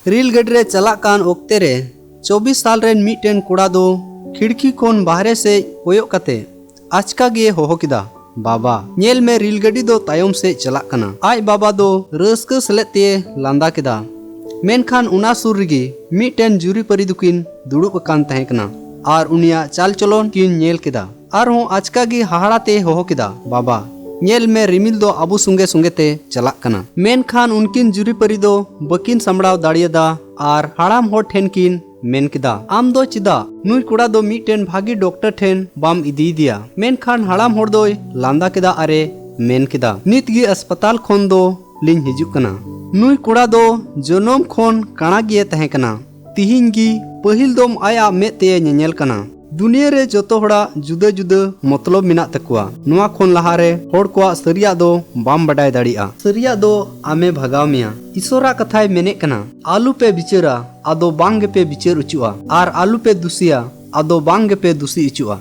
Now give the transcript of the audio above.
Rail गड्डी रे चला कान ओक्ते रे 24 साल रेन मिटन कोड़ा दो खिड़की खोन बाहरे से कोयोक कते आचका गे होहो किदा बाबा नेल में रेल गड्डी दो तायम से चला कना। आज बाबा दो रस्क सलेते लांदा किदा मेनखान उना सुर रिगी मिटन जुरी परी दुकिन दुड़ुब कान तहे कना और उनिया चाल चलोन किन नेल किदा और हों आचका गे हाहाड़ाते होहो किदा बाबा नेल में रिमिल दो अबू सुंगे सुंगे ते चलाक कना। मेनखान उनकिन जुरी परी दो बकिन सामड़ाव दाड़ियदा और हाड़ाम होड़ ठेन किन मेन किदा आम दो चिदा नुई कुड़ा दो मिटन भागी डॉक्टर ठेन बाम इदी दिया। मेनखान हाड़ाम होड़ दोय लांदा किदा अरे मेन किदा नित गी अस्पताल खोन दो लिंग हिजुक कना। नुई कुड़ा दो जनम खोन काना गिए तहे कना तिहिन गी पहिल दोम आया में ते नेल कना। दुनिया रे जोतो होड़ा जुदा जुदा मतलब मिना तकुआ नुआ खोन लहारे होड़ कोआ सरिया दो बाम बडाय दाड़िया सरिया दो आमे भगाव मिया ईश्वरा कथाय मेने कना आलू पे बिचरा आदो बांग पे बिचर उचुआ और आलू पे दुसिया आदो बांग पे दुसी उचुआ।